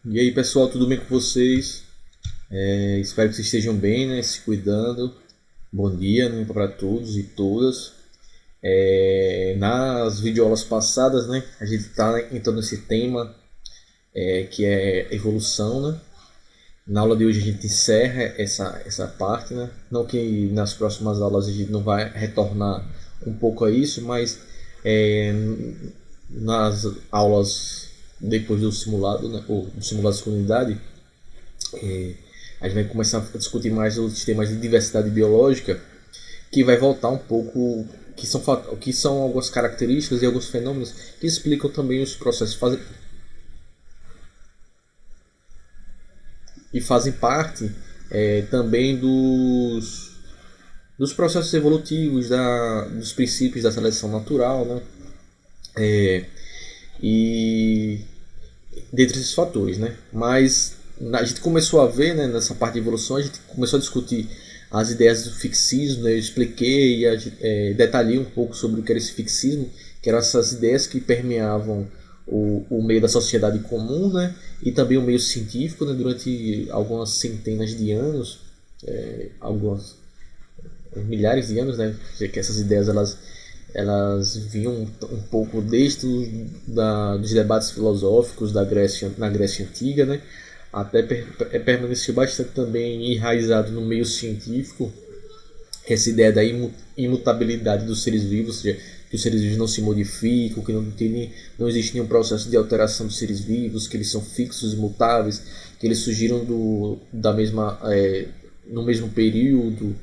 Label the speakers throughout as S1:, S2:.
S1: E aí pessoal, tudo bem com vocês? Espero que vocês estejam bem, né? Se cuidando. Bom dia, né, para todos e todas. Nas videoaulas passadas, né, a gente está entrando nesse tema que é evolução, né? Na aula de hoje a gente encerra essa parte, né? Não que nas próximas aulas a gente não vai retornar um pouco a isso, mas é, nas aulas depois do simulado, né, ou do simulado de segunda unidade, a gente vai começar a discutir mais os temas de diversidade biológica, que vai voltar um pouco que são algumas características e alguns fenômenos que explicam também os processos e fazem parte também dos processos evolutivos, dos princípios da seleção natural, né? E dentre esses fatores, né? Mas a gente começou a ver, né, nessa parte de evolução, a gente começou a discutir as ideias do fixismo, né? Eu expliquei e detalhei um pouco sobre o que era esse fixismo, que eram essas ideias que permeavam o meio da sociedade comum, né? E também o meio científico, né? Durante algumas centenas de anos, algumas milhares de anos, né? Que essas ideias elas vinham um pouco desde dos debates filosóficos na Grécia Antiga, né? Até permaneceu bastante também enraizado no meio científico, essa ideia da imutabilidade dos seres vivos, ou seja, que os seres vivos não se modificam, não existe nenhum processo de alteração dos seres vivos, que eles são fixos, imutáveis, que eles surgiram no mesmo período.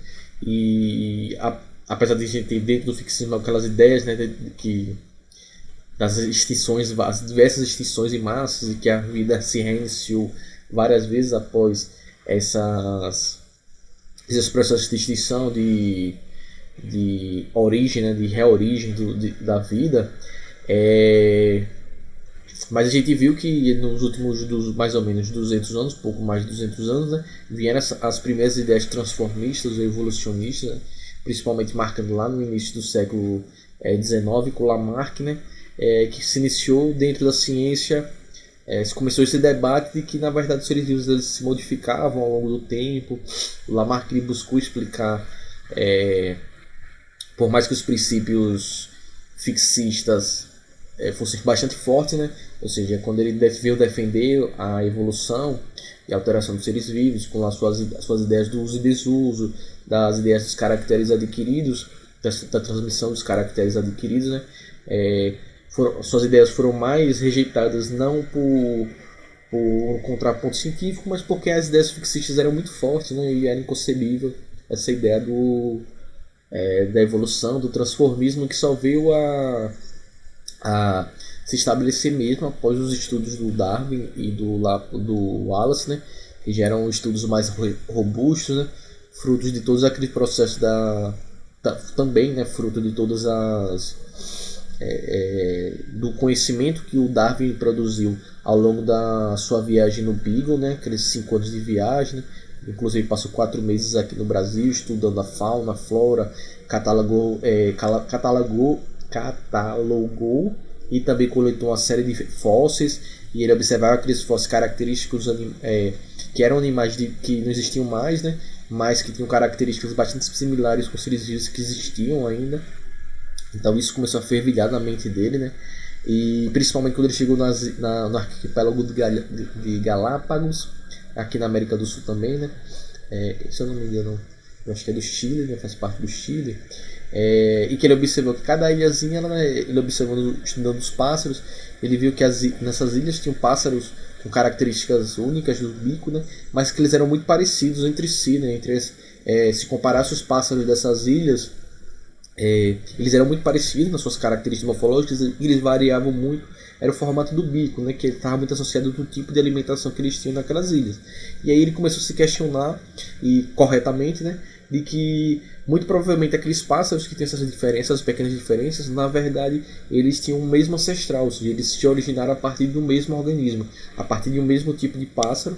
S1: E apesar de a gente ter dentro do fixismo aquelas ideias, né, que das extinções, as diversas extinções em massas, e que a vida se reiniciou várias vezes após esses processos de extinção, de origem, né, de reorigem da vida. é, mas a gente viu que nos últimos mais ou menos 200 anos, pouco mais de 200 anos, né, vieram as primeiras ideias transformistas ou evolucionistas, né, principalmente marcando lá no início do século XIX com Lamarck, né, que se iniciou dentro da ciência. Se começou esse debate de que na verdade os seres vivos eles se modificavam ao longo do tempo. O Lamarck buscou explicar, por mais que os princípios fixistas fossem bastante fortes, né? Ou seja, quando ele veio defender a evolução e a alteração dos seres vivos, com as suas ideias do uso e desuso, das ideias dos caracteres adquiridos, da transmissão dos caracteres adquiridos, né? Suas ideias foram mais rejeitadas não por um contraponto científico, mas porque as ideias fixistas eram muito fortes, né? E era inconcebível essa ideia da evolução, do transformismo, que só veio a se estabelecer mesmo após os estudos do Darwin e do Wallace, né? Que já eram estudos mais robustos, né? Frutos de todos aqueles processos também, né? Fruto de todas do conhecimento que o Darwin produziu ao longo da sua viagem no Beagle, né? Aqueles 5 anos de viagem, né? Inclusive passou 4 meses aqui no Brasil estudando a fauna, a flora, catalogou e também coletou uma série de fósseis, e ele observava aqueles fósseis característicos que eram animais que não existiam mais, né? Mas que tinham características bastante similares com os seres vivos que existiam ainda. Então isso começou a fervilhar na mente dele, né? E principalmente quando ele chegou no arquipélago de Galápagos, aqui na América do Sul também, né? Se eu não me engano, eu acho que é do Chile, né? Faz parte do Chile. E que ele observou que cada ilhazinha, ele observando, estudando os pássaros, ele viu que nessas ilhas tinham pássaros com características únicas do bico, né? Mas que eles eram muito parecidos entre si, né? Se comparasse os pássaros dessas ilhas, eles eram muito parecidos nas suas características morfológicas, e eles variavam muito. Era o formato do bico, né, que estava muito associado do tipo de alimentação que eles tinham naquelas ilhas. E aí ele começou a se questionar, e corretamente, né, de que muito provavelmente aqueles pássaros que têm essas diferenças, essas pequenas diferenças, na verdade eles tinham o mesmo ancestral, ou seja, eles se originaram a partir do mesmo organismo, a partir de um mesmo tipo de pássaro,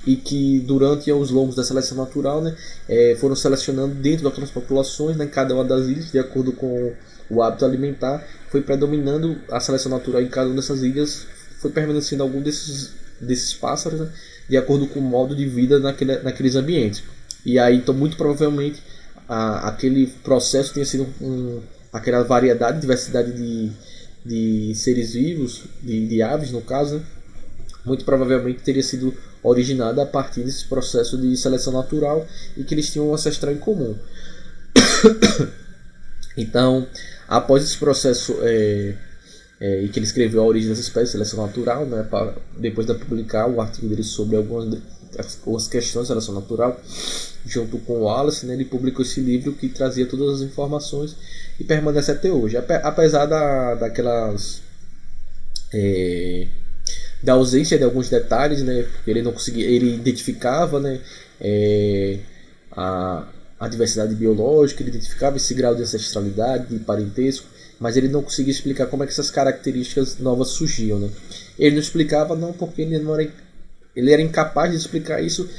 S1: e que durante os longos da seleção natural, né, foram selecionando dentro daquelas populações, né, em cada uma das ilhas, de acordo com o hábito alimentar, foi predominando a seleção natural em cada uma dessas ilhas, foi permanecendo algum desses desses pássaros, né, de acordo com o modo de vida naqueles ambientes. E aí, então, muito provavelmente, aquele processo tenha sido aquela variedade, diversidade de seres vivos, de aves no caso, né, muito provavelmente teria sido originada a partir desse processo de seleção natural e que eles tinham um ancestral em comum. Então, após esse processo e que ele escreveu A Origem das Espécies, Seleção Natural, né, depois de publicar o artigo dele sobre algumas questões de seleção natural, junto com o Wallace, né, ele publicou esse livro que trazia todas as informações e permanece até hoje. Apesar da ausência de alguns detalhes, né, porque ele não conseguia, ele identificava, né, a diversidade biológica, ele identificava esse grau de ancestralidade, de parentesco, mas ele não conseguia explicar como é que essas características novas surgiam, né? Ele não explicava não porque ele era incapaz de explicar isso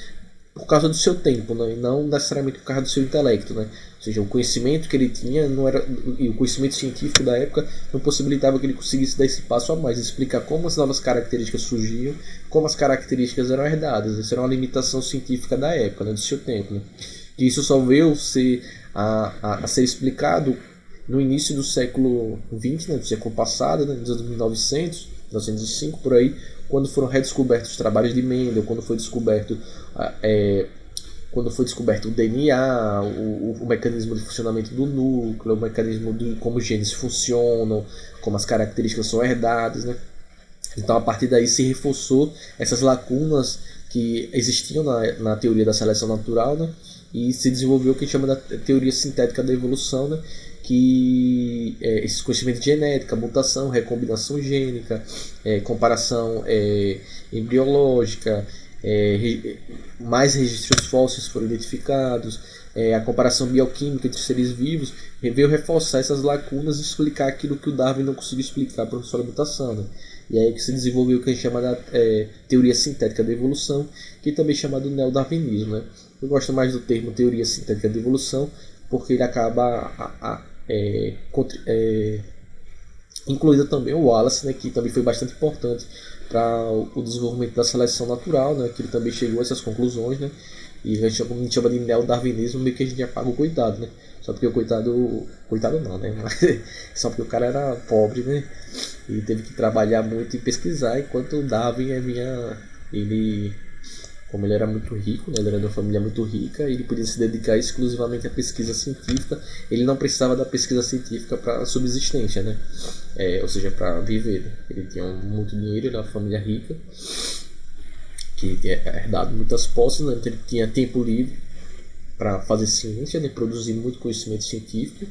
S1: por causa do seu tempo, né? E não necessariamente por causa do seu intelecto, né? Ou seja, o conhecimento que ele tinha não era, e o conhecimento científico da época não possibilitava que ele conseguisse dar esse passo a mais, explicar como as novas características surgiam, como as características eram herdadas. Isso era uma limitação científica da época, né? Do seu tempo, né? E isso só veio a ser explicado no início do século XX, né, do século passado, né, nos anos 1905 por aí, quando foram redescobertos os trabalhos de Mendel, quando foi descoberto o DNA, o mecanismo de funcionamento do núcleo, o mecanismo de como os genes funcionam, como as características são herdadas, né? Então, a partir daí se reforçou essas lacunas que existiam na teoria da seleção natural, né? E se desenvolveu o que a gente chama da teoria sintética da evolução, né? Que esses conhecimentos de genética, mutação, recombinação gênica, comparação embriológica, mais registros fósseis foram identificados, a comparação bioquímica entre seres vivos veio reforçar essas lacunas e explicar aquilo que o Darwin não conseguiu explicar por sua mutação, né? E aí que se desenvolveu o que a gente chama da teoria sintética da evolução, que também é chamado de neodarwinismo, né? Eu gosto mais do termo teoria sintética da evolução porque ele acaba incluído também o Wallace, né, que também foi bastante importante para o desenvolvimento da seleção natural, né, que ele também chegou a essas conclusões, né, e a gente chama de neodarwinismo, meio que a gente apaga o coitado, né, só porque o coitado não, né, mas só porque o cara era pobre, né, e teve que trabalhar muito e pesquisar, enquanto o Darwin como ele era muito rico, né, ele era de uma família muito rica, ele podia se dedicar exclusivamente à pesquisa científica, ele não precisava da pesquisa científica para subsistência, né? Ou seja, para viver, né? Ele tinha muito dinheiro, era uma família rica, que tinha herdado muitas posses, né? Então ele tinha tempo livre para fazer ciência, né? Produzir muito conhecimento científico,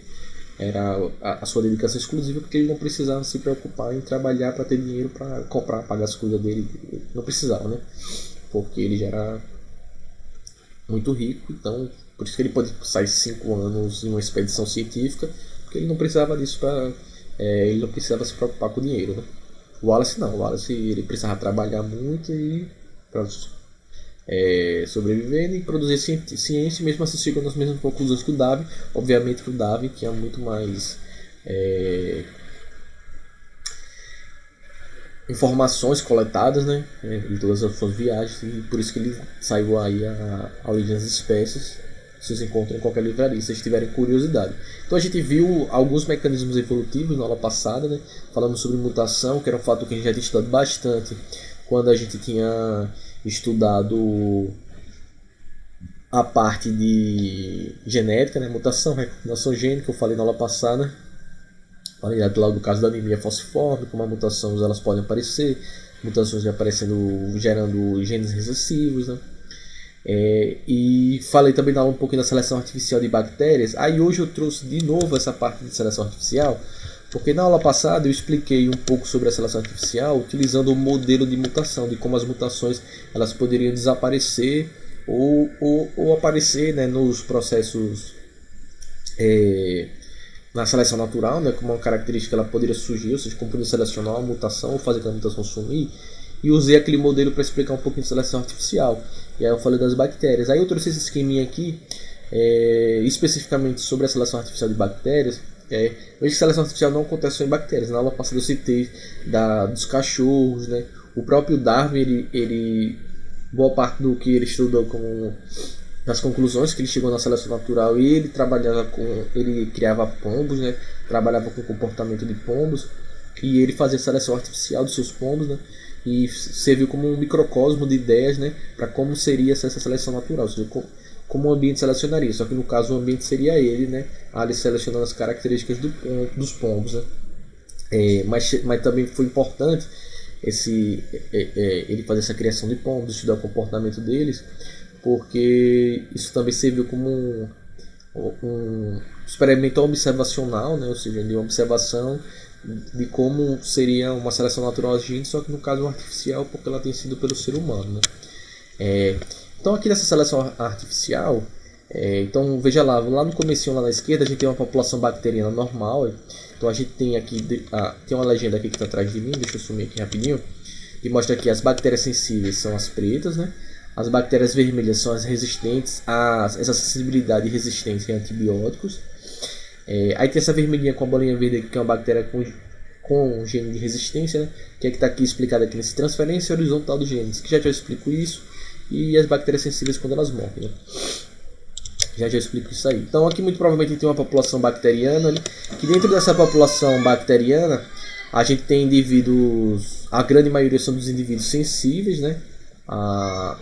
S1: era a sua dedicação exclusiva, porque ele não precisava se preocupar em trabalhar para ter dinheiro para comprar, pagar as coisas dele, não precisava, né? Porque ele já era muito rico, então por isso que ele pode sair 5 anos em uma expedição científica, porque ele não precisava disso ele não precisava se preocupar com o dinheiro, né? O Wallace não, o Wallace ele precisava trabalhar muito e para sobreviver e produzir ciência, mesmo assim chegando nas mesmas conclusões que o Darwin. Obviamente que o Darwin tinha muito mais informações coletadas, né, em todas as suas viagens, e por isso que ele saiu aí a Origem das Espécies. Vocês encontram em qualquer livraria, se vocês tiverem curiosidade. Então a gente viu alguns mecanismos evolutivos na aula passada, né? Falamos sobre mutação, que era um fato que a gente já tinha estudado bastante quando a gente tinha estudado a parte de genética, né? Mutação, recombinação gênica, eu falei na aula passada. Falei lá do caso da anemia falciforme, como as mutações elas podem aparecer, mutações gerando genes recessivos, né? E falei também um pouquinho da seleção artificial de bactérias. Aí hoje eu trouxe de novo essa parte de seleção artificial, porque na aula passada eu expliquei um pouco sobre a seleção artificial utilizando o modelo de mutação, de como as mutações elas poderiam desaparecer ou aparecer, né, nos processos na seleção natural, né, como uma característica ela poderia surgir, ou seja, como poderia selecionar uma mutação ou fazer aquela mutação sumir. E usei aquele modelo para explicar um pouquinho de seleção artificial. E aí eu falei das bactérias. Aí eu trouxe esse esqueminha aqui, especificamente sobre a seleção artificial de bactérias. Veja que a seleção artificial não acontece só em bactérias. Na aula passada eu citei dos cachorros, né? O próprio Darwin, boa parte do que ele estudou como das conclusões que ele chegou na seleção natural, ele criava pombos, né? Trabalhava com o comportamento de pombos e ele fazia seleção artificial dos seus pombos, né? E serviu como um microcosmo de ideias, né? Para como seria essa seleção natural, ou seja, como o ambiente selecionaria. Só que no caso o ambiente seria ele, né? Ali selecionando as características dos pombos, né? Mas também foi importante ele fazer essa criação de pombos, estudar o comportamento deles, porque isso também serviu como um experimento observacional, né? Ou seja, de uma observação de como seria uma seleção natural agindo, só que no caso artificial, porque ela tem sido pelo ser humano, né? Então aqui nessa seleção artificial, então veja lá no comecinho lá na esquerda a gente tem uma população bacteriana normal. Então a gente tem aqui, tem uma legenda aqui que está atrás de mim, deixa eu sumir aqui rapidinho, que mostra que as bactérias sensíveis são as pretas, né? As bactérias vermelhas são as resistentes a essa sensibilidade e resistência a antibióticos. Aí tem essa vermelhinha com a bolinha verde aqui, que é uma bactéria com gene de resistência, né? Que é que está aqui explicado aqui nesse transferência horizontal dos genes, que já explico isso, e as bactérias sensíveis quando elas morrem, né? Já explico isso aí. Então aqui muito provavelmente tem uma população bacteriana, né? Que dentro dessa população bacteriana a gente tem indivíduos, a grande maioria são dos indivíduos sensíveis, né? A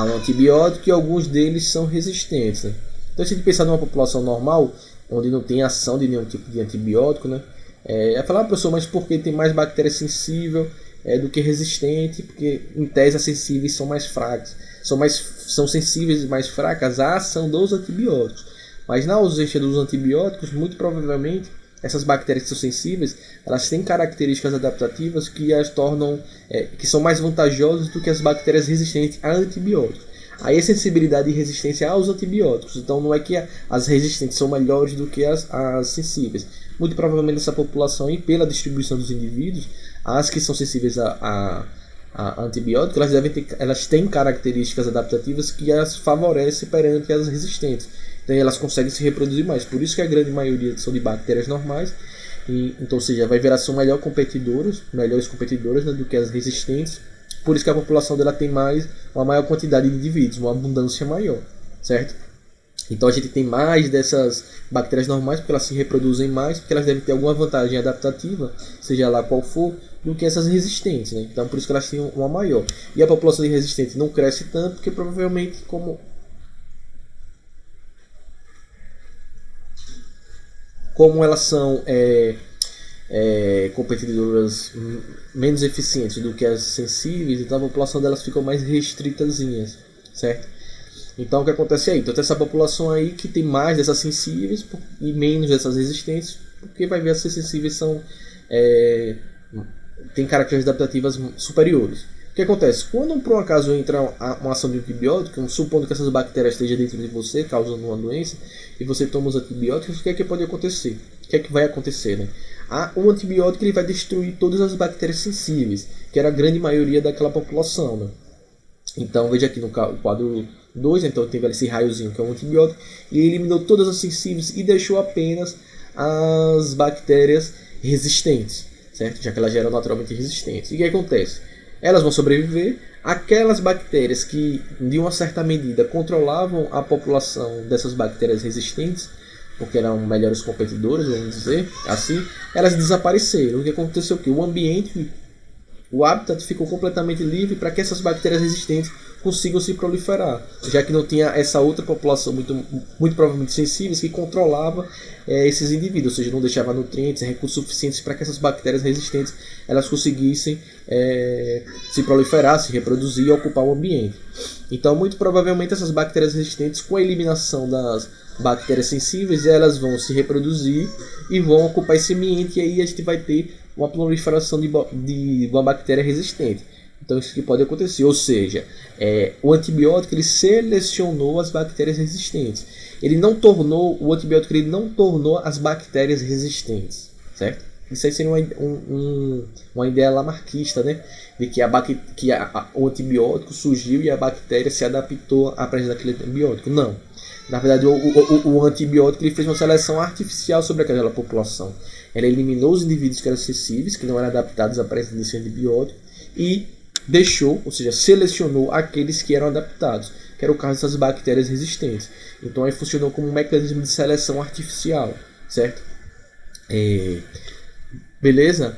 S1: um antibiótico, e alguns deles são resistentes, né? Então se a gente pensar numa população normal, onde não tem ação de nenhum tipo de antibiótico, né? Falar, professor, mas por que tem mais bactéria sensível do que resistente? Porque em tese as sensíveis são mais fracas, são sensíveis e mais fracas à ação dos antibióticos. Mas na ausência dos antibióticos, muito provavelmente essas bactérias que são sensíveis, elas têm características adaptativas que as tornam, que são mais vantajosas do que as bactérias resistentes a antibióticos. Aí a sensibilidade e resistência aos antibióticos. Então não é que as resistentes são melhores do que as sensíveis. Muito provavelmente essa população, e pela distribuição dos indivíduos, as que são sensíveis a antibióticos, elas têm características adaptativas que as favorecem perante as resistentes. Então elas conseguem se reproduzir mais. Por isso que a grande maioria são de bactérias normais. Então, ou seja, vai virar são melhores competidoras, né, do que as resistentes. Por isso que a população dela tem uma maior quantidade de indivíduos, uma abundância maior, certo? Então a gente tem mais dessas bactérias normais, porque elas se reproduzem mais, porque elas devem ter alguma vantagem adaptativa, seja lá qual for, do que essas resistentes, né? Então por isso que elas têm uma maior. E a população de resistentes não cresce tanto, porque provavelmente como elas são competidoras menos eficientes do que as sensíveis, então a população delas fica mais restritazinhas, certo? Então o que acontece aí? Então tem essa população aí que tem mais dessas sensíveis e menos dessas resistentes, porque vai ver essas sensíveis têm características adaptativas superiores. O que acontece? Quando por um acaso entra uma ação de antibiótico, supondo que essas bactérias estejam dentro de você, causando uma doença, e você toma os antibióticos, o que é que pode acontecer? O que é que vai acontecer, né? O antibiótico ele vai destruir todas as bactérias sensíveis, que era a grande maioria daquela população, né? Então veja aqui no quadro 2, então teve esse raiozinho que é um antibiótico, e eliminou todas as sensíveis e deixou apenas as bactérias resistentes, certo? Já que elas já eram naturalmente resistentes. E o que acontece? Elas vão sobreviver. Aquelas bactérias que, de uma certa medida, controlavam a população dessas bactérias resistentes, porque eram melhores competidoras, vamos dizer assim, elas desapareceram. O que aconteceu? Que o ambiente, o habitat ficou completamente livre para que essas bactérias resistentes consigam se proliferar, já que não tinha essa outra população muito provavelmente sensíveis que controlava esses indivíduos, ou seja, não deixava nutrientes, recursos suficientes para que essas bactérias resistentes elas conseguissem se proliferar, se reproduzir e ocupar o ambiente. Então, muito provavelmente essas bactérias resistentes, com a eliminação das bactérias sensíveis, elas vão se reproduzir e vão ocupar esse ambiente, e aí a gente vai ter uma proliferação de uma bactéria resistente. Então isso que pode acontecer, ou seja, o antibiótico ele selecionou as bactérias resistentes. O antibiótico ele não tornou as bactérias resistentes, certo? Isso aí seria uma ideia lamarquista, né? De que, o antibiótico surgiu e a bactéria se adaptou à presença daquele antibiótico. Não. Na verdade, o antibiótico ele fez uma seleção artificial sobre aquela população. Ela eliminou os indivíduos que eram sensíveis, que não eram adaptados à presença desse antibiótico, e deixou, ou seja, selecionou aqueles que eram adaptados, que era o caso dessas bactérias resistentes. Então aí funcionou como um mecanismo de seleção artificial, certo? Beleza?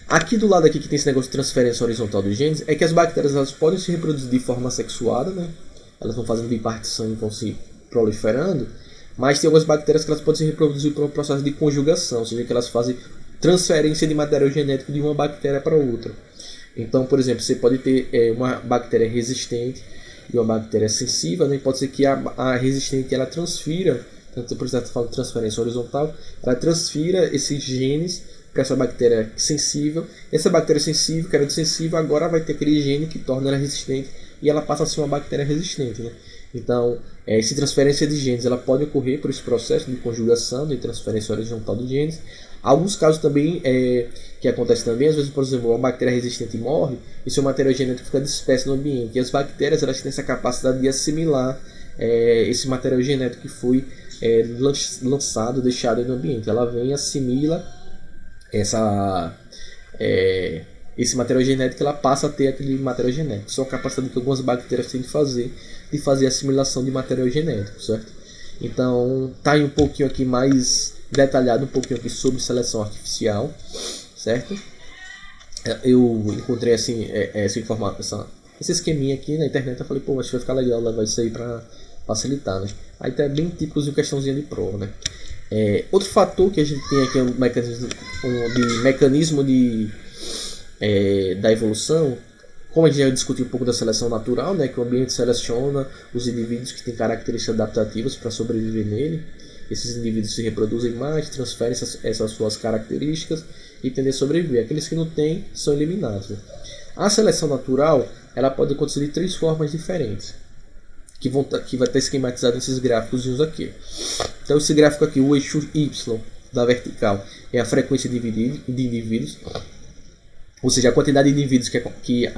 S1: Aqui do lado aqui que tem esse negócio de transferência horizontal dos genes, é que as bactérias elas podem se reproduzir de forma sexuada, né? Elas vão fazendo bipartição e vão se proliferando, mas tem algumas bactérias que elas podem se reproduzir por um processo de conjugação, ou seja, que elas fazem transferência de material genético de uma bactéria para outra. Então, por exemplo, você pode ter uma bactéria resistente e uma bactéria sensível, né? Pode ser que a resistente ela transfira, tanto por exemplo, falando de transferência horizontal, ela transfira esses genes para essa bactéria sensível. Essa bactéria sensível, que era sensível, agora vai ter aquele gene que torna ela resistente e ela passa a ser uma bactéria resistente, né? Então, essa transferência de genes ela pode ocorrer por esse processo de conjugação, de transferência horizontal de genes. Alguns casos também que acontece também, às vezes, por exemplo, uma bactéria resistente morre e seu material genético fica disperso no ambiente. E as bactérias elas têm essa capacidade de assimilar esse material genético que foi lançado, deixado no ambiente. Ela vem e assimila esse material genético, ela passa a ter aquele material genético. Isso é uma capacidade que algumas bactérias têm de fazer assimilação de material genético, certo? Então, tá aí um pouquinho aqui mais detalhado, um pouquinho aqui sobre seleção artificial, certo? Eu encontrei assim, essa informação, esse esqueminha aqui na internet, eu falei, pô, acho que vai ficar legal levar isso aí para facilitar, né? Aí tá bem típicos de questãozinha de prova, né? Outro fator que a gente tem aqui é um mecanismo da evolução, como a gente já discutiu um pouco da seleção natural, né, que o ambiente seleciona os indivíduos que têm características adaptativas para sobreviver nele. Esses indivíduos se reproduzem mais, transferem essas suas características e tendem a sobreviver. Aqueles que não têm são eliminados, né? A seleção natural ela pode acontecer de 3 formas diferentes, que vai estar esquematizado nesses gráficos aqui. Então esse gráfico aqui, o eixo Y da vertical é a frequência de indivíduos, ou seja, a quantidade de indivíduos que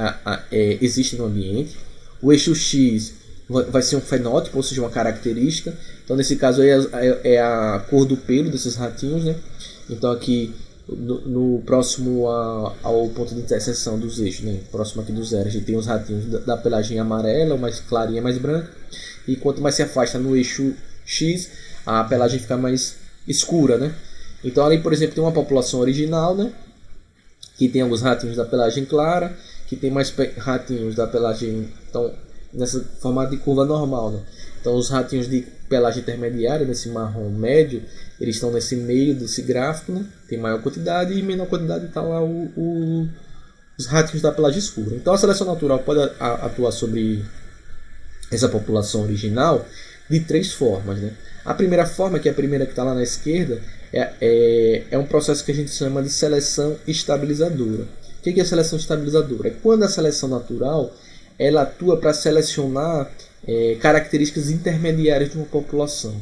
S1: existe no ambiente. O eixo X vai ser um fenótipo, ou seja, uma característica. Então nesse caso é a cor do pelo desses ratinhos, né? Então aqui no próximo ao ponto de interseção dos eixos, né? Próximo aqui do zero, a gente tem os ratinhos da pelagem amarela, mais clarinha, mais branca. E quanto mais se afasta no eixo X, a pelagem fica mais escura, né? Então ali, por exemplo, tem uma população original, né? Que tem alguns ratinhos da pelagem clara, que tem mais ratinhos da pelagem, então, nessa formato de curva normal, né? Então os ratinhos de pelagem intermediária, nesse marrom médio, eles estão nesse meio desse gráfico, né? Tem maior quantidade e menor quantidade está lá os ratinhos da pelagem escura. Então a seleção natural pode atuar sobre essa população original de 3 formas, né? A primeira forma, que é a primeira que está lá na esquerda, é um processo que a gente chama de seleção estabilizadora. O que é a seleção estabilizadora? É quando a seleção natural ela atua para selecionar características intermediárias de uma população.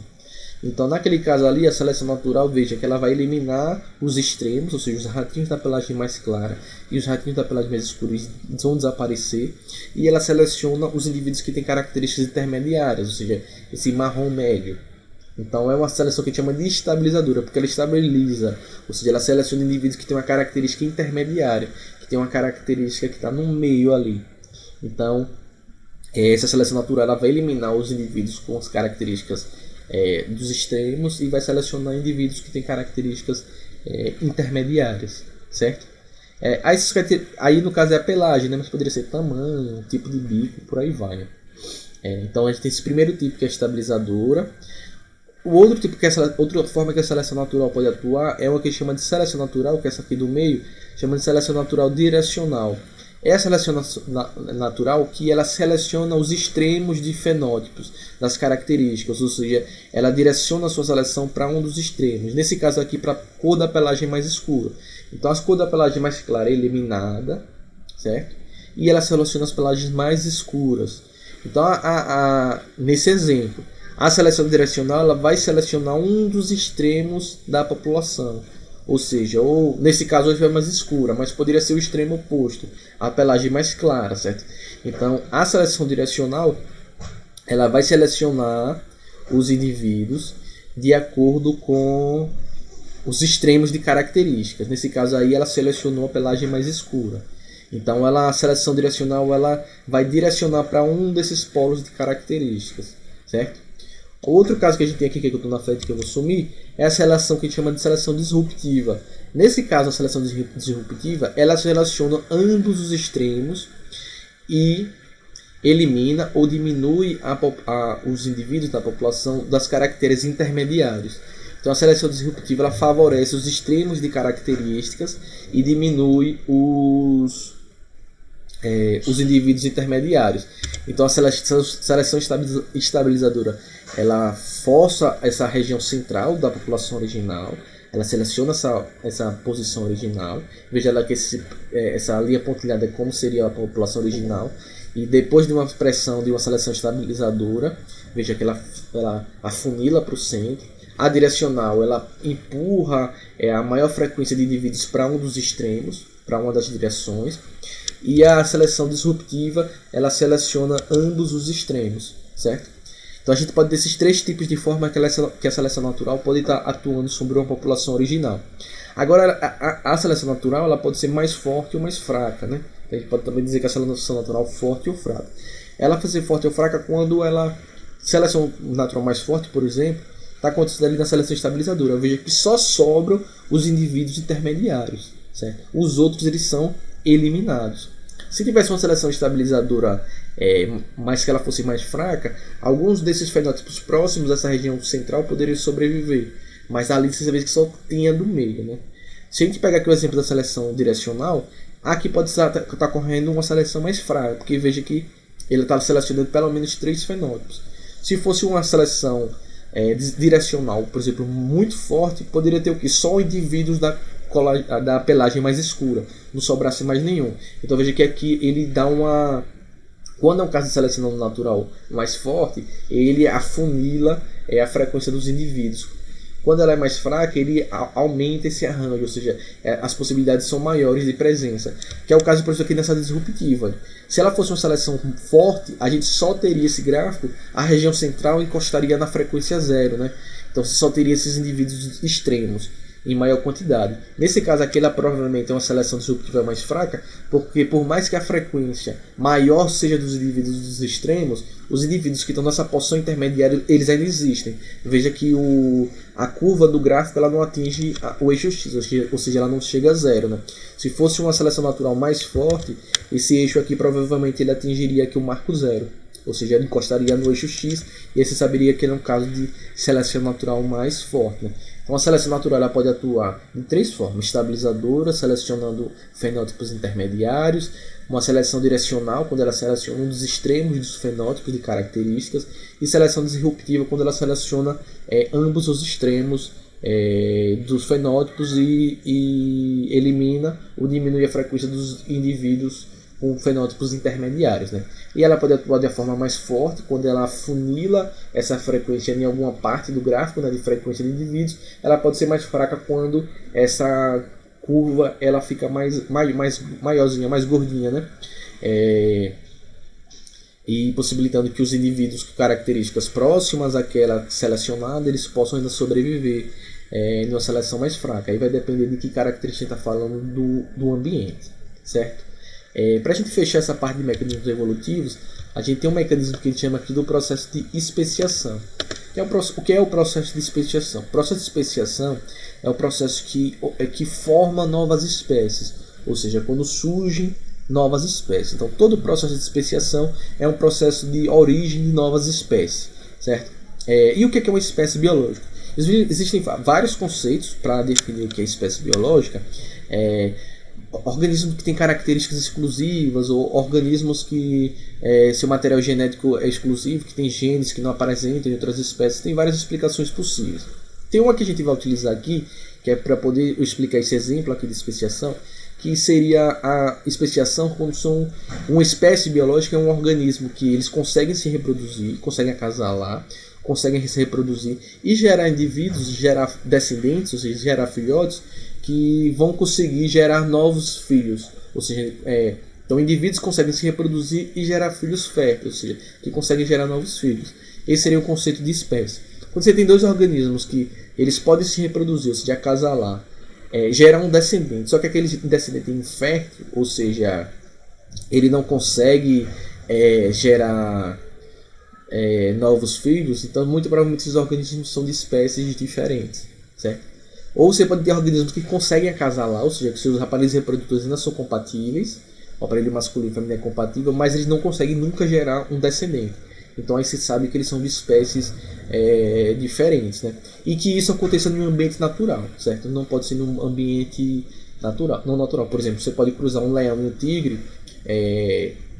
S1: Então, naquele caso ali, a seleção natural, veja que ela vai eliminar os extremos, ou seja, os ratinhos da pelagem mais clara e os ratinhos da pelagem mais escura vão desaparecer, e ela seleciona os indivíduos que têm características intermediárias, ou seja, esse marrom médio. Então é uma seleção que a gente chama de estabilizadora, porque ela estabiliza, ou seja, ela seleciona indivíduos que têm uma característica intermediária, que tem uma característica que está no meio ali. Então, essa seleção natural ela vai eliminar os indivíduos com as características dos extremos e vai selecionar indivíduos que têm características intermediárias, certo? Aí no caso é a pelagem, né? Mas poderia ser tamanho, tipo de bico, por aí vai, né? Então a gente tem esse primeiro tipo que é a estabilizadora. O outro tipo, outra forma que a seleção natural pode atuar é uma que chama de seleção natural, que é essa aqui do meio, chama de seleção natural direcional. É a seleção natural que ela seleciona os extremos de fenótipos, das características, ou seja, ela direciona a sua seleção para um dos extremos. Nesse caso aqui, para a cor da pelagem mais escura. Então, a cor da pelagem mais clara é eliminada, certo? E ela seleciona as pelagens mais escuras. Então, nesse exemplo, a seleção direcional ela vai selecionar um dos extremos da população. Ou seja, nesse caso hoje é mais escura, mas poderia ser o extremo oposto, a pelagem mais clara, certo? Então, a seleção direcional ela vai selecionar os indivíduos de acordo com os extremos de características. Nesse caso aí, ela selecionou a pelagem mais escura. Então a seleção direcional ela vai direcionar para um desses polos de características, certo? Outro caso que a gente tem aqui, que eu estou na frente que eu vou sumir, é a seleção que a gente chama de seleção disruptiva. Nesse caso, a seleção disruptiva, ela seleciona ambos os extremos e elimina ou diminui os indivíduos da população das caracteres intermediários. Então a seleção disruptiva ela favorece os extremos de características e diminui os indivíduos intermediários. Então a seleção estabilizadora ela força essa região central da população original, ela seleciona essa posição original. Veja lá que essa linha pontilhada é como seria a população original, e depois de uma pressão de uma seleção estabilizadora, veja que ela afunila para o centro. A direcional ela empurra a maior frequência de indivíduos para um dos extremos, para uma das direções. E a seleção disruptiva ela seleciona ambos os extremos, certo? Então a gente pode ter esses três tipos de forma que a seleção natural pode estar atuando sobre uma população original. Agora a seleção natural ela pode ser mais forte ou mais fraca, né? A gente pode também dizer que a seleção natural é forte ou fraca. Ela vai ser forte ou fraca quando ela seleção natural mais forte, por exemplo, está acontecendo ali na seleção estabilizadora. Veja que só sobram os indivíduos intermediários, certo? Os outros eles são eliminados. Se tivesse uma seleção estabilizadora, mas que ela fosse mais fraca, alguns desses fenótipos próximos dessa região central poderiam sobreviver, mas ali você vê que só tinha do meio, né? Se a gente pegar aqui o exemplo da seleção direcional, aqui pode estar correndo uma seleção mais fraca, porque veja que ele está selecionando pelo menos 3 fenótipos. Se fosse uma seleção direcional, por exemplo, muito forte, poderia ter o que? Só indivíduos da pelagem mais escura, não sobrasse mais nenhum. Então veja que aqui ele dá uma... Quando é um caso de seleção natural mais forte, ele afunila a frequência dos indivíduos. Quando ela é mais fraca, ele aumenta esse arranjo, ou seja, as possibilidades são maiores de presença. Que é o caso, por exemplo, aqui nessa disruptiva. Se ela fosse uma seleção forte, a gente só teria esse gráfico, a região central encostaria na frequência zero, né? Então você só teria esses indivíduos extremos em maior quantidade. Nesse caso aqui, ela provavelmente é uma seleção disruptiva mais fraca, porque por mais que a frequência maior seja dos indivíduos dos extremos, os indivíduos que estão nessa posição intermediária, eles ainda existem. Veja que a curva do gráfico ela não atinge o eixo X, ou seja, ela não chega a zero, né? Se fosse uma seleção natural mais forte, esse eixo aqui provavelmente ele atingiria aqui o marco zero. Ou seja, ele encostaria no eixo X, e aí você saberia que ele é um caso de seleção natural mais forte, né? Então a seleção natural ela pode atuar de 3 formas: estabilizadora, selecionando fenótipos intermediários; uma seleção direcional, quando ela seleciona um dos extremos dos fenótipos de características; e seleção disruptiva, quando ela seleciona ambos os extremos dos fenótipos e elimina ou diminui a frequência dos indivíduos com fenótipos intermediários, né? E ela pode atuar de forma mais forte quando ela afunila essa frequência em alguma parte do gráfico, né, de frequência de indivíduos. Ela pode ser mais fraca quando essa curva ela fica mais maiorzinha, mais gordinha, né? E possibilitando que os indivíduos com características próximas àquela selecionada eles possam ainda sobreviver numa seleção mais fraca. Aí vai depender de que característica está falando do ambiente, certo? Para a gente fechar essa parte de mecanismos evolutivos, a gente tem um mecanismo que a gente chama aqui do processo de especiação. O que é o processo de especiação? O processo de especiação é o processo que forma novas espécies, ou seja, quando surgem novas espécies. Então, todo o processo de especiação é um processo de origem de novas espécies, certo? E o que é uma espécie biológica? Existem vários conceitos para definir o que é espécie biológica. Organismos que têm características exclusivas, ou organismos que seu material genético é exclusivo, que tem genes que não apresentam em outras espécies. Tem várias explicações possíveis. Tem uma que a gente vai utilizar aqui, que é para poder explicar esse exemplo aqui de especiação, que seria a especiação quando uma espécie biológica é um organismo que eles conseguem se reproduzir, conseguem acasalar, conseguem se reproduzir e gerar indivíduos, gerar descendentes, ou seja, gerar filhotes, que vão conseguir gerar novos filhos, ou seja, então indivíduos conseguem se reproduzir e gerar filhos férteis, ou seja, que conseguem gerar novos filhos. Esse seria o conceito de espécie. Quando você tem dois organismos que eles podem se reproduzir, ou seja, acasalar, gerar um descendente, só que aquele descendente infértil, ou seja, ele não consegue gerar novos filhos, então muito provavelmente esses organismos são de espécies diferentes, certo? Ou você pode ter organismos que conseguem acasalar, ou seja, que seus aparelhos reprodutores ainda são compatíveis, o aparelho masculino e feminino é compatível, mas eles não conseguem nunca gerar um descendente. Então aí você sabe que eles são de espécies diferentes, né? E que isso aconteça em um ambiente natural, certo? Não pode ser num ambiente natural, não natural. Por exemplo, você pode cruzar um leão e um tigre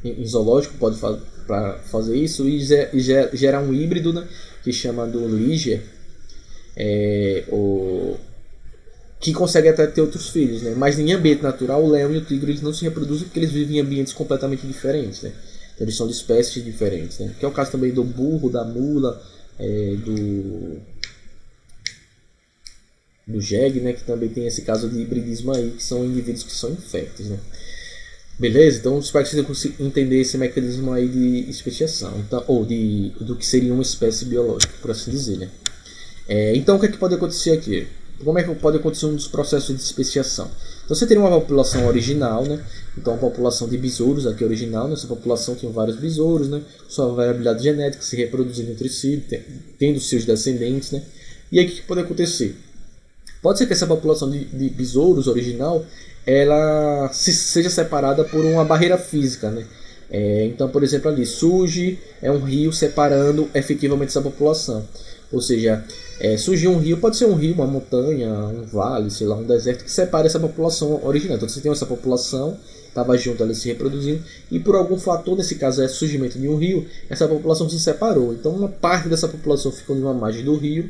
S1: em zoológico, pode para fazer isso e gerar um híbrido, né? Que chama do Ligier, que consegue até ter outros filhos, né? Mas em ambiente natural, o leão e o tigre eles não se reproduzem porque eles vivem em ambientes completamente diferentes, né? Então, eles são de espécies diferentes, né? Que é o caso também do burro, da mula, do jegue, né? Que também tem esse caso de hibridismo aí, que são indivíduos que são infectos, né? Beleza? Então espero que você consiga entender esse mecanismo aí de especiação, então, ou do que seria uma espécie biológica, por assim dizer, né? Então o que é que pode acontecer aqui? Como é que pode acontecer um dos processos de especiação? Então você teria uma população original, né? Então a população de besouros aqui original, nessa população tinha vários besouros, né? Sua variabilidade genética se reproduzindo entre si, tendo seus descendentes, né? E aí o que pode acontecer? Pode ser que essa população de besouros original ela seja separada por uma barreira física, né? Então, por exemplo, ali surge um rio separando efetivamente essa população. Ou seja, surgiu um rio, pode ser um rio, uma montanha, um vale, sei lá, um deserto que separa essa população original. Então você tem essa população, estava junto ali se reproduzindo, e por algum fator, nesse caso é surgimento de um rio, essa população se separou. Então uma parte dessa população ficou numa margem do rio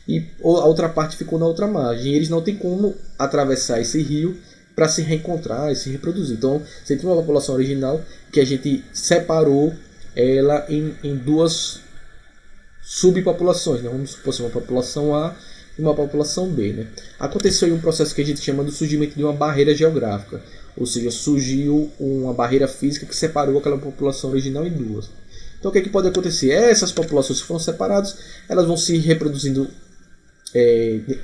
S1: e a outra parte ficou na outra margem. E eles não têm como atravessar esse rio para se reencontrar e se reproduzir. Então você tem uma população original que a gente separou ela em duas subpopulações, né? Vamos supor uma população A e uma população B, né? Aconteceu aí um processo que a gente chama do surgimento de uma barreira geográfica, ou seja, surgiu uma barreira física que separou aquela população original em duas. Então o que é que pode acontecer? Essas populações que foram separadas, elas vão se reproduzindo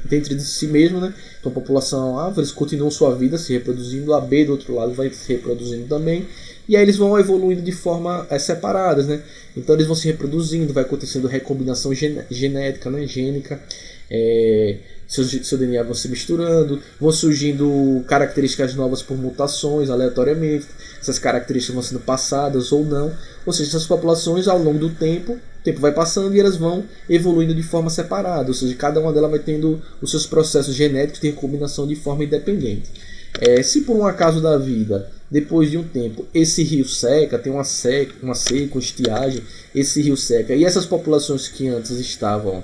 S1: dentro de si mesmo, né? Então a população A, eles continuam sua vida se reproduzindo, a B do outro lado vai se reproduzindo também, e aí eles vão evoluindo de forma separadas, né? Então eles vão se reproduzindo, vai acontecendo recombinação genética, né? Gênica, seu DNA vão se misturando, vão surgindo características novas por mutações aleatoriamente, essas características vão sendo passadas ou não, ou seja, essas populações ao longo do tempo, o tempo vai passando e elas vão evoluindo de forma separada, ou seja, cada uma delas vai tendo os seus processos genéticos de recombinação de forma independente. Se por um acaso da vida, depois de um tempo, esse rio seca, tem uma seca, uma estiagem, esse rio seca, e essas populações que antes estavam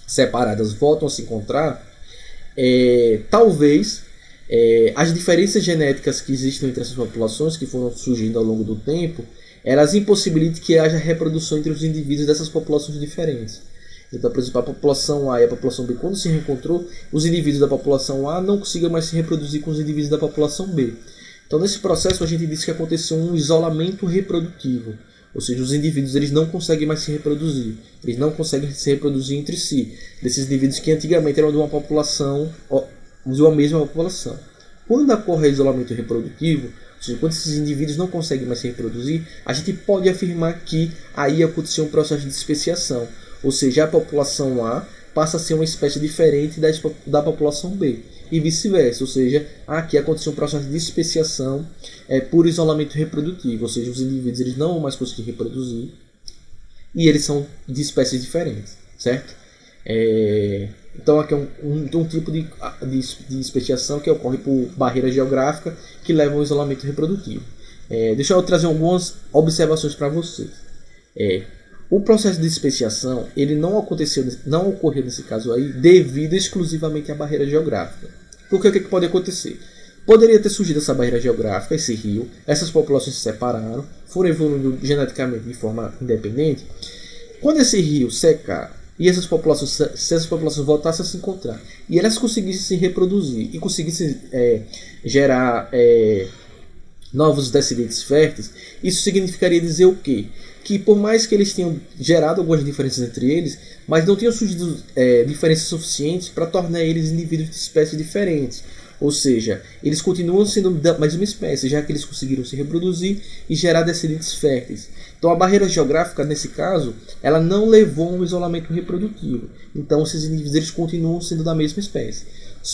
S1: separadas voltam a se encontrar, talvez as diferenças genéticas que existem entre essas populações, que foram surgindo ao longo do tempo, elas impossibilitam que haja reprodução entre os indivíduos dessas populações diferentes. Então, por exemplo, a população A e a população B, quando se reencontrou, os indivíduos da população A não conseguiam mais se reproduzir com os indivíduos da população B. Então, nesse processo, a gente diz que aconteceu um isolamento reprodutivo. Ou seja, os indivíduos eles não conseguem mais se reproduzir. Eles não conseguem se reproduzir entre si. Desses indivíduos que antigamente eram de uma população, de uma mesma população. Quando ocorre isolamento reprodutivo, ou seja, quando esses indivíduos não conseguem mais se reproduzir, a gente pode afirmar que aí aconteceu um processo de especiação. Ou seja, a população A passa a ser uma espécie diferente da população B. E vice-versa, ou seja, aqui aconteceu um processo de especiação por isolamento reprodutivo, ou seja, os indivíduos eles não vão mais conseguir reproduzir e eles são de espécies diferentes, certo? Então aqui é um tipo de especiação que ocorre por barreira geográfica que leva ao isolamento reprodutivo. Deixa eu trazer algumas observações para vocês. O processo de especiação ele não ocorreu nesse caso aí devido exclusivamente à barreira geográfica. Porque o que pode acontecer? Poderia ter surgido essa barreira geográfica, esse rio, essas populações se separaram, foram evoluindo geneticamente de forma independente. Quando esse rio secar e se essas populações voltassem a se encontrar e elas conseguissem se reproduzir e conseguissem gerar novos descendentes férteis, isso significaria dizer o quê? Que por mais que eles tenham gerado algumas diferenças entre eles, mas não tenham surgido diferenças suficientes para tornar eles indivíduos de espécies diferentes. Ou seja, eles continuam sendo da mesma espécie, já que eles conseguiram se reproduzir e gerar descendentes férteis. Então a barreira geográfica, nesse caso, ela não levou a um isolamento reprodutivo. Então esses indivíduos eles continuam sendo da mesma espécie.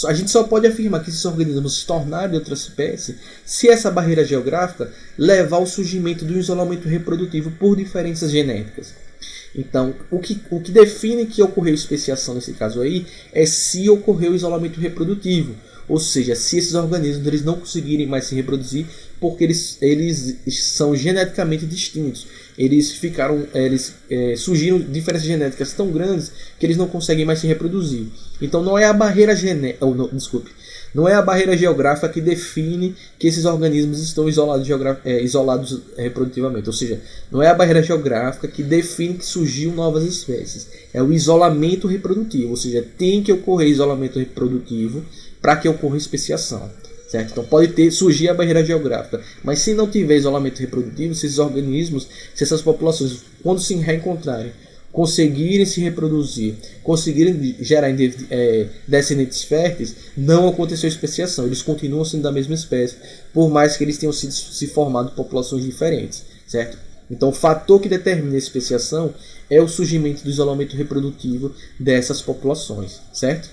S1: A gente só pode afirmar que esses organismos se tornaram de outra espécie se essa barreira geográfica levar ao surgimento do isolamento reprodutivo por diferenças genéticas. Então, o que define que ocorreu especiação nesse caso aí é se ocorreu isolamento reprodutivo, ou seja, se esses organismos eles não conseguirem mais se reproduzir porque eles são geneticamente distintos. Surgiram diferenças genéticas tão grandes que eles não conseguem mais se reproduzir. Então não é a barreira não é a barreira geográfica que define que esses organismos estão isolados reprodutivamente. Ou seja, não é a barreira geográfica que define que surgiu novas espécies. É o isolamento reprodutivo. Ou seja, tem que ocorrer isolamento reprodutivo para que ocorra especiação. Certo? Então pode surgir a barreira geográfica, mas se não tiver isolamento reprodutivo, se esses organismos, se essas populações, quando se reencontrarem, conseguirem se reproduzir, conseguirem gerar descendentes férteis, não aconteceu especiação, eles continuam sendo da mesma espécie, por mais que eles tenham se formado populações diferentes, certo? Então o fator que determina a especiação é o surgimento do isolamento reprodutivo dessas populações, certo?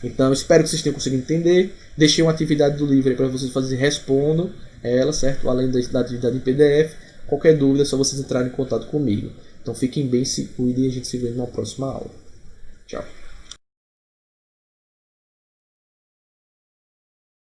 S1: Então espero que vocês tenham conseguido entender. Deixei uma atividade do livro para vocês fazerem, respondam ela, certo? Além da atividade em PDF. Qualquer dúvida é só vocês entrarem em contato comigo. Então fiquem bem, se cuidem e a gente se vê numa próxima aula. Tchau.